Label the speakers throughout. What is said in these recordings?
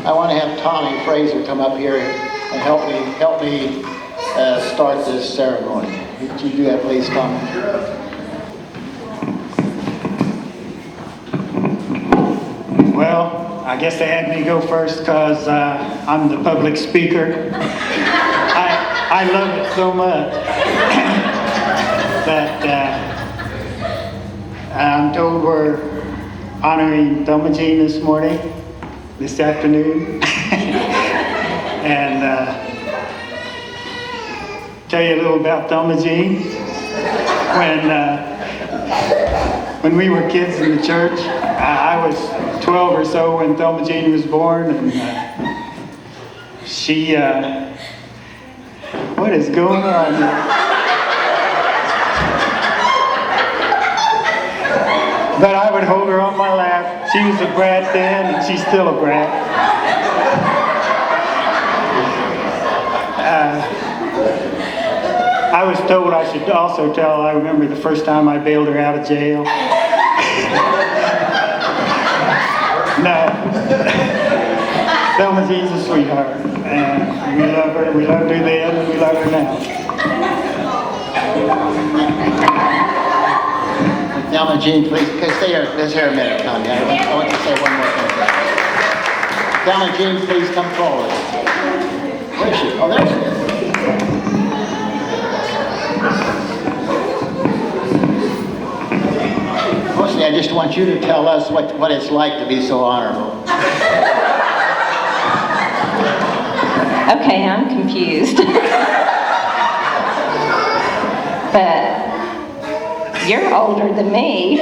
Speaker 1: I want to have Tommy Fraser come up here and help me start this ceremony. Would you do that, please, Tommy?
Speaker 2: Well, I guess they had me go first because I'm the public speaker. I love it so much that I'm told we're honoring Thelma Jean this afternoon. And tell you a little about Thelma Jean. When we were kids in the church, I was 12 or so when Thelma Jean was born, and she, what is going on here? But I would hold her on my lap. She was a brat then, and she's still a brat. I was told I should also tell, I remember the first time I bailed her out of jail. No. Thelma Jean's a sweetheart, and we love her. We loved her then, and we love her now.
Speaker 1: Thelma Jean, please stay here. Let's hear a minute, Tommy. I want to say one more thing. Thelma Jean, please come forward. Where is she? Oh, there she is. Mostly, I just want you to tell us what it's like to be so honorable.
Speaker 3: Okay, I'm confused. But you're older than me.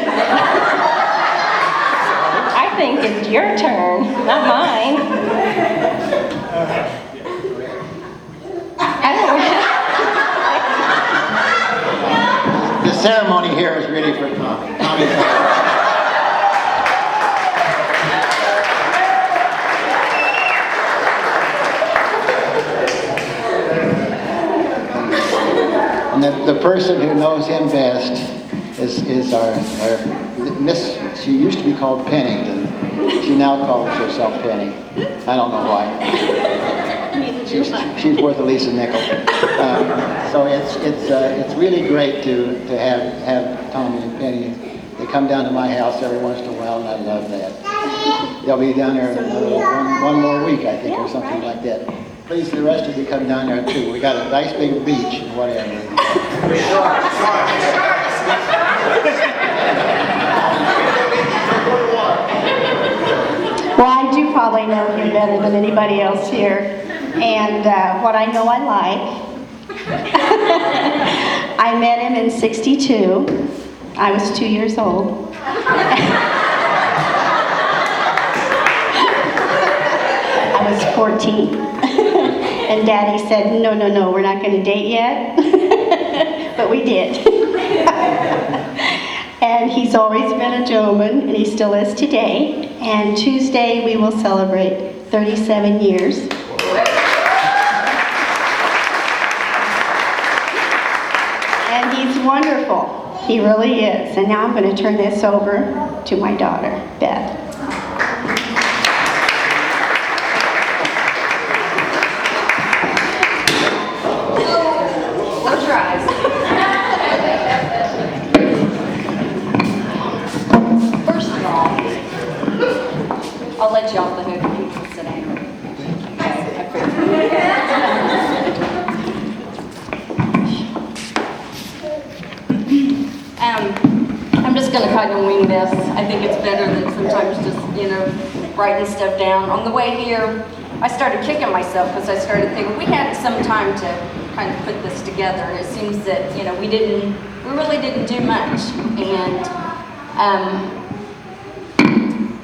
Speaker 3: I think it's your turn, not mine. I don't know.
Speaker 1: The ceremony here is really for Tommy. And the person who knows him best is our Miss. She used to be called Pennington. She now calls herself Penny. I don't know why. She's worth at least a nickel. So it's really great to have Tommy and Penny. They come down to my house every once in a while, and I love that. They'll be down there one more week, I think, or something like that. Please, the rest of you come down there too. We got a nice big beach and whatever.
Speaker 4: Well, I do probably know him better than anybody else here. And what I know I like. I met him in '62. I was 2 years old. I was 14. And Daddy said, no, we're not going to date yet. But we did. And he's always been a gentleman, and he still is today. And Tuesday we will celebrate 37 years. And he's wonderful. He really is. And now I'm going to turn this over to my daughter, Beth.
Speaker 5: I'll let you off the hook if you can sit down. I'm just going to kind of wing this. I think it's better than sometimes just, writing stuff down. On the way here, I started kicking myself because I started thinking we had some time to kind of put this together, and it seems that, we really didn't do much. And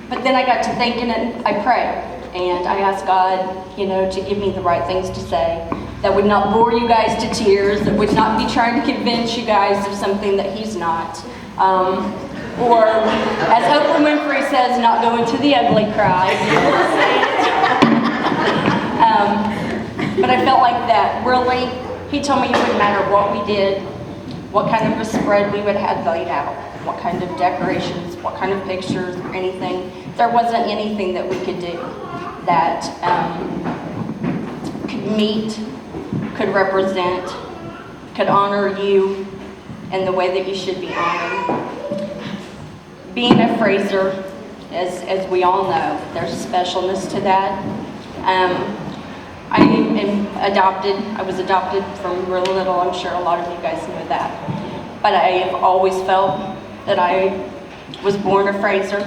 Speaker 5: but then I got to thinking, and I prayed, and I asked God, to give me the right things to say that would not bore you guys to tears, that would not be trying to convince you guys of something that He's not. Or, as Oprah Winfrey says, not go into the ugly cry. But I felt like that really, He told me it wouldn't matter what we did, what kind of a spread we would have laid out, what kind of decorations, what kind of pictures or anything. There wasn't anything that we could do that could meet, could represent, could honor you in the way that you should be honored. Being a Fraser, as we all know, there's a specialness to that. I am adopted. I was adopted from real little. I'm sure a lot of you guys know that. But I have always felt that I was born a Fraser.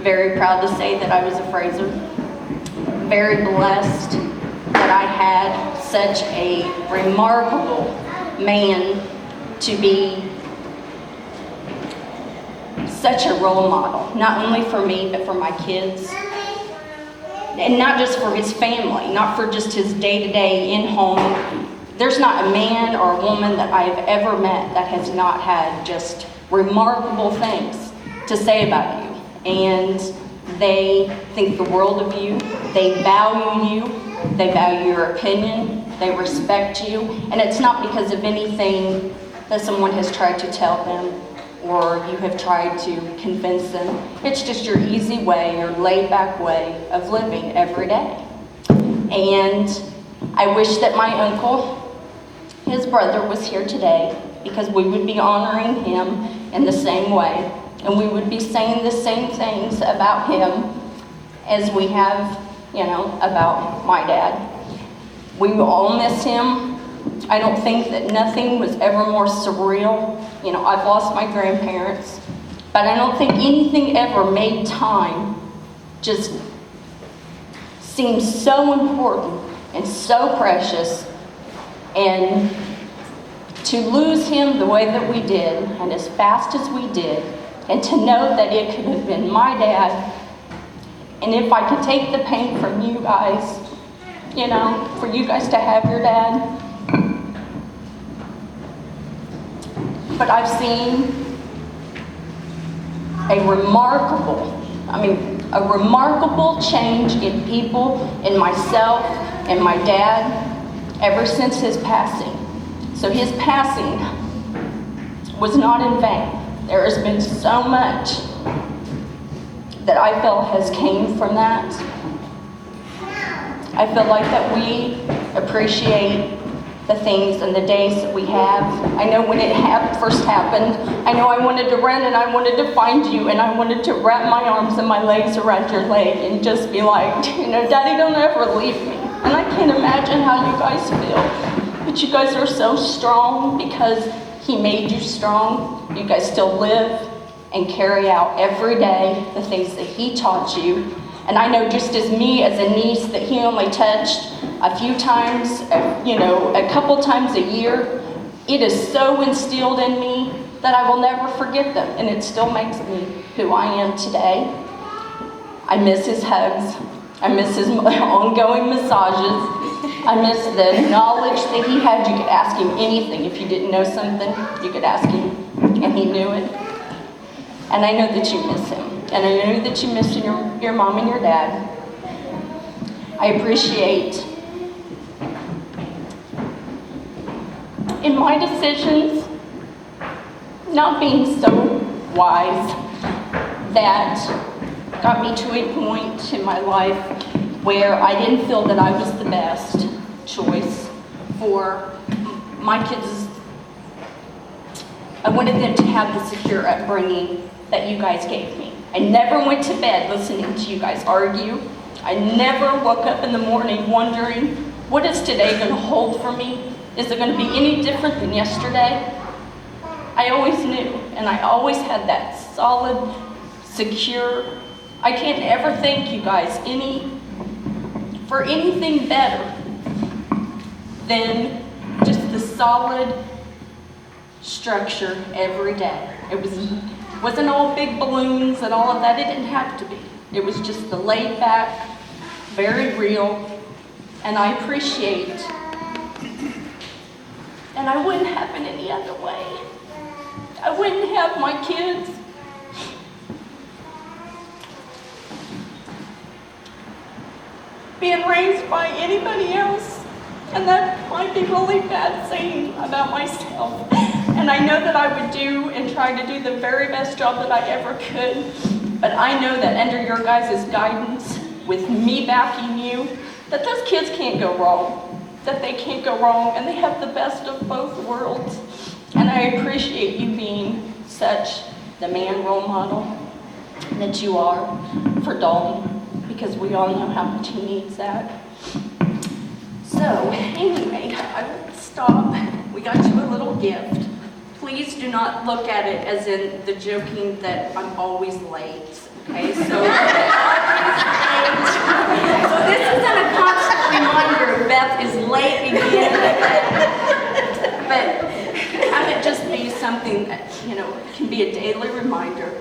Speaker 5: Very proud to say that I was a Fraser. Very blessed that I had such a remarkable man to be such a role model, not only for me, but for my kids. And not just for his family, not for just his day-to-day in-home. There's not a man or a woman that I have ever met that has not had just remarkable things to say about you. And they think the world of you, they value you, they value your opinion, they respect you. And it's not because of anything that someone has tried to tell them or you have tried to convince them. It's just your easy way, your laid-back way of living every day. And I wish that my uncle, his brother, was here today because we would be honoring him in the same way. And we would be saying the same things about him as we have, about my dad. We will all miss him. I don't think that nothing was ever more surreal. I've lost my grandparents, but I don't think anything ever made time just seem so important and so precious. And to lose him the way that we did and as fast as we did, and to know that it could have been my dad, and if I could take the pain from you guys, for you guys to have your dad. But I've seen a remarkable change in people, in myself, and my dad, ever since his passing. So his passing was not in vain. There has been so much that I feel has came from that. I feel like that we appreciate the things and the days that we have. I know when it first happened, I know I wanted to run and I wanted to find you and I wanted to wrap my arms and my legs around your leg and just be like, Daddy, don't ever leave me. And I can't imagine how you guys feel. But you guys are so strong because he made you strong. You guys still live and carry out every day the things that he taught you. And I know just as me, as a niece, that he only touched a few times, a couple times a year. It is so instilled in me that I will never forget them. And it still makes me who I am today. I miss his hugs. I miss his ongoing massages. I miss the knowledge that he had. You could ask him anything. If you didn't know something, you could ask him, and he knew it. And I know that you miss him. And I know that you miss your mom and your dad. I appreciate in my decisions not being so wise that got me to a point in my life where I didn't feel that I was the best choice for my kids. I wanted them to have the secure upbringing that you guys gave me. I never went to bed listening to you guys argue. I never woke up in the morning wondering, what is today going to hold for me? Is it going to be any different than yesterday? I always knew, and I always had that solid, secure. I can't ever thank you guys for anything better than just the solid structure every day. It wasn't all big balloons and all of that. It didn't have to be. It was just the laid back, very real, and I appreciate. And I wouldn't have it any other way. I wouldn't have my kids being raised by anybody else. And that might be really bad saying about myself. And I know that I would do and try to do the very best job that I ever could. But I know that under your guys' guidance with me backing you, that those kids can't go wrong, that they can't go wrong, and they have the best of both worlds. And I appreciate you being such the man role model that you are for Dalton, because we all know how much he needs that. So anyway, I will stop. We got you a little gift. Please do not look at it as in the joking that I'm always late, okay? So this isn't a constant reminder Beth is late again. But have it just be something that, can be a daily reminder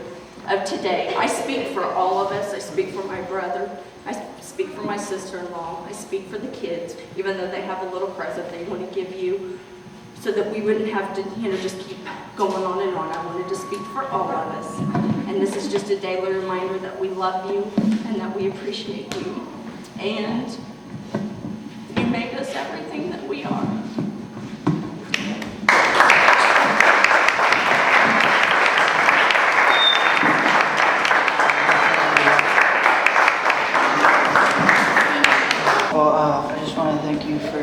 Speaker 5: of today. I speak for all of us. I speak for my brother. I speak for my sister-in-law. I speak for the kids, even though they have a little present they want to give you, so that we wouldn't have to, just keep going on and on. I wanted to speak for all of us. And this is just a daily reminder that we love you and that we appreciate you. And you make us everything that we are.
Speaker 6: I just want to thank you for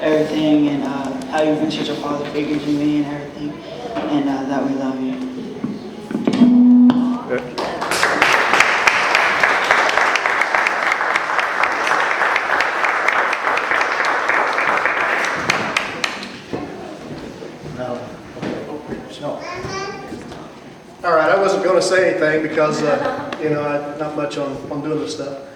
Speaker 6: everything and how you've been such a father figure to me and everything, and that we love you.
Speaker 7: All right, I wasn't going to say anything because, I'm not much on doing this stuff.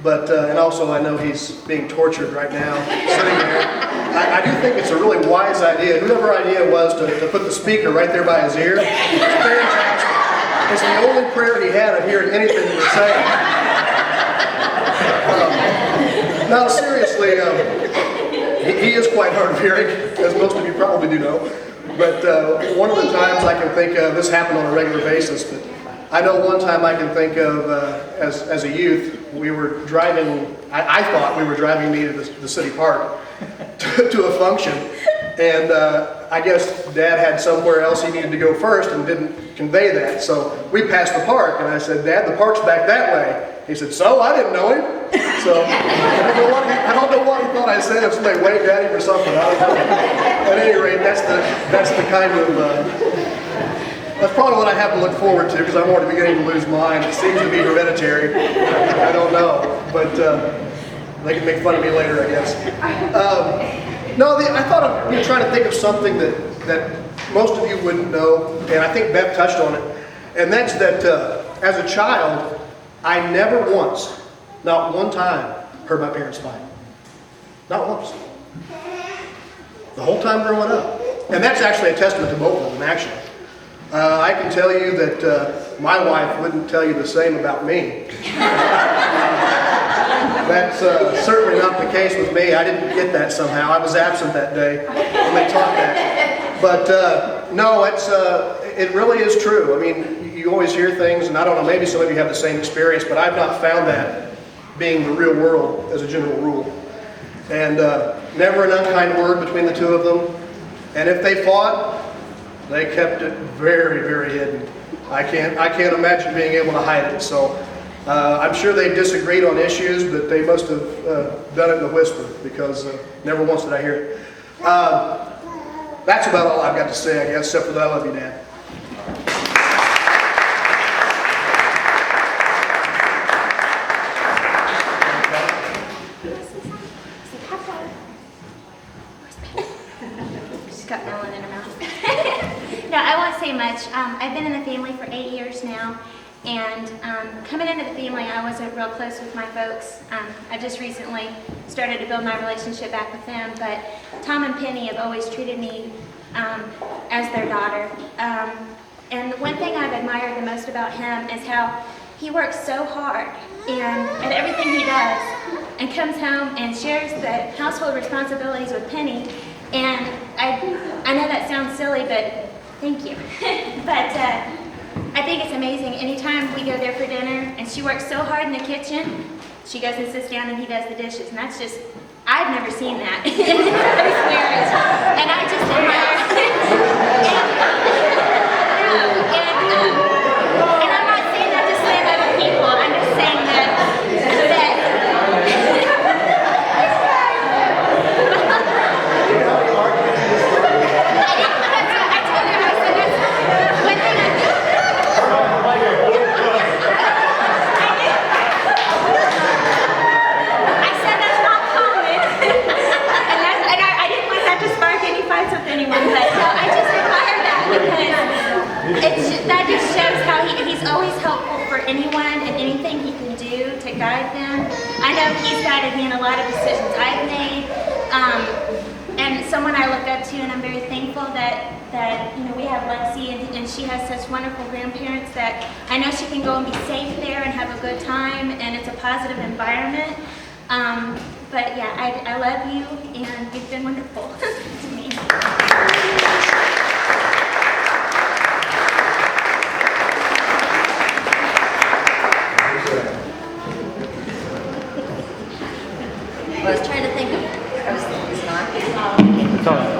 Speaker 7: But, and also I know he's being tortured right now, sitting there. I do think it's a really wise idea. Whoever idea it was to put the speaker right there by his ear, it's fantastic. It's the only prayer he had of hearing anything that we're saying. Now, seriously, he is quite hard of hearing, as most of you probably do know. But one of the times I can think of, this happened on a regular basis, but I know one time I can think of, as a youth, we were driving, I thought we were driving me to the city park to a function. And I guess Dad had somewhere else he needed to go first and didn't convey that. So we passed the park and I said, Dad, the park's back that way. He said, so? I didn't know him. So I don't know what he thought I said, if somebody waved at him or something. I don't know. At any rate, that's the kind of... That's probably what I have to look forward to, because I'm already beginning to lose mine. It seems to be hereditary. I don't know, but they can make fun of me later, I guess. I thought of trying to think of something that most of you wouldn't know, and I think Beth touched on it, and that's that as a child, I never once, not one time, heard my parents fight. Not once. The whole time growing up. And that's actually a testament to both of them, actually. I can tell you that my wife wouldn't tell you the same about me. That's certainly not the case with me. I didn't get that somehow. I was absent that day when they taught that. But no, it really is true. I mean, you always hear things, and I don't know, maybe some of you have the same experience, but I've not found that being the real world as a general rule. And never an unkind word between the two of them. And if they fought, they kept it very, very hidden. I can't imagine being able to hide it. So I'm sure they disagreed on issues, but they must have done it in a whisper, because never once did I hear it. That's about all I've got to say, I guess, except for that I love you, Dad.
Speaker 8: She's got melon in her mouth. No, I won't say much. I've been in the family for 8 years now, and coming into the family, I wasn't real close with my folks. I just recently started to build my relationship back with them, but Tom and Penny have always treated me as their daughter. And the one thing I've admired the most about him is how he works so hard at everything he does, and comes home and shares the household responsibilities with Penny. And I know that sounds silly, but thank you. But I think it's amazing. Anytime we go there for dinner and she works so hard in the kitchen, she goes and sits down and he does the dishes. And that's just, I've never seen that in this marriage. And I just admire it. And I'm not saying that to slam other people. I'm just saying that he's guided me in a lot of decisions I've made. And someone I look up to, and I'm very thankful that we have Lexi, and she has such wonderful grandparents that I know she can go and be safe there and have a good time, and it's a positive environment. But yeah, I love you, and you've been wonderful to me.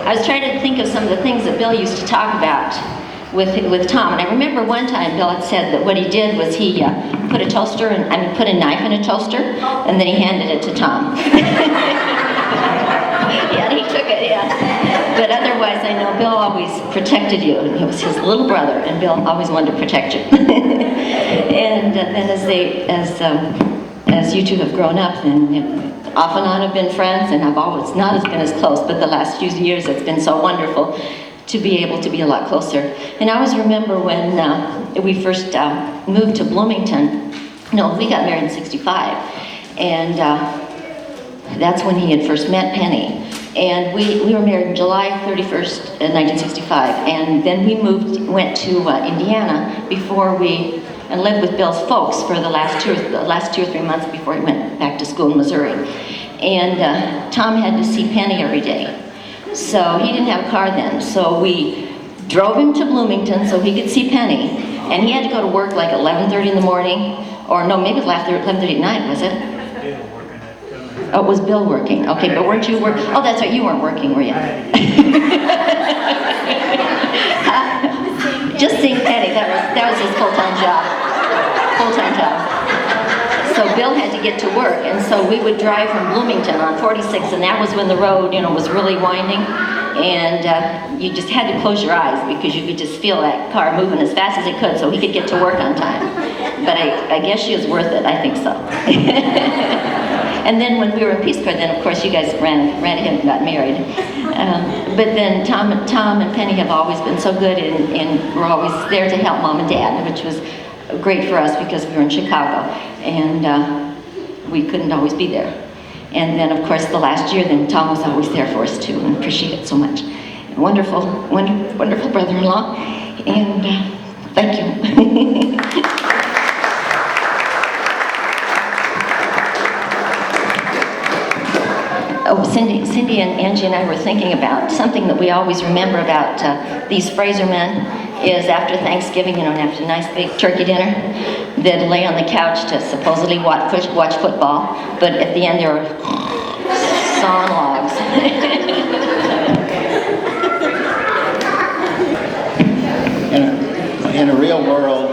Speaker 3: I was trying to think of some of the things that Bill used to talk about with Tom. And I remember one time Bill had said that what he did was he put a knife in a toaster, and then he handed it to Tom. Yeah, he took it, yeah. But otherwise, I know Bill always protected you. He was his little brother, and Bill always wanted to protect you. And then as you two have grown up, then off and on have been friends, and I've always not as been as close, but the last few years it's been so wonderful to be able to be a lot closer. And I always remember when we first moved to Bloomington. No, we got married in '65, and that's when he had first met Penny. And we were married on July 31st, 1965, and then we went to Indiana and lived with Bill's folks for the last 2 or 3 months before he went back to school in Missouri. And Tom had to see Penny every day. So he didn't have a car then. So we drove him to Bloomington so he could see Penny. And he had to go to work like 11:30 in the morning. Or no, maybe it was 11:30 at night, was it? Oh, it was Bill working. Okay, but weren't you working? Oh, that's right, you weren't working, were you? Just seeing Penny, that was his full-time job. So Bill had to get to work, and so we would drive from Bloomington on 46, and that was when the road, was really winding, and you just had to close your eyes because you could just feel that car moving as fast as it could so he could get to work on time. But I guess she was worth it, I think so. And then when we were in Peace Corps, then of course you guys ran ahead and got married. But then Tom and Penny have always been so good, and were always there to help Mom and Dad, which was great for us because we were in Chicago, and we couldn't always be there. And then of course the last year, then Tom was always there for us too, and appreciate it so much. Wonderful, wonderful brother-in-law, and thank you. Oh, Cindy and Angie and I were thinking about something that we always remember about these Fraser men is after Thanksgiving, after a nice big turkey dinner, they'd lay on the couch to supposedly watch football, but at the end they were sawing logs.
Speaker 1: In a real world,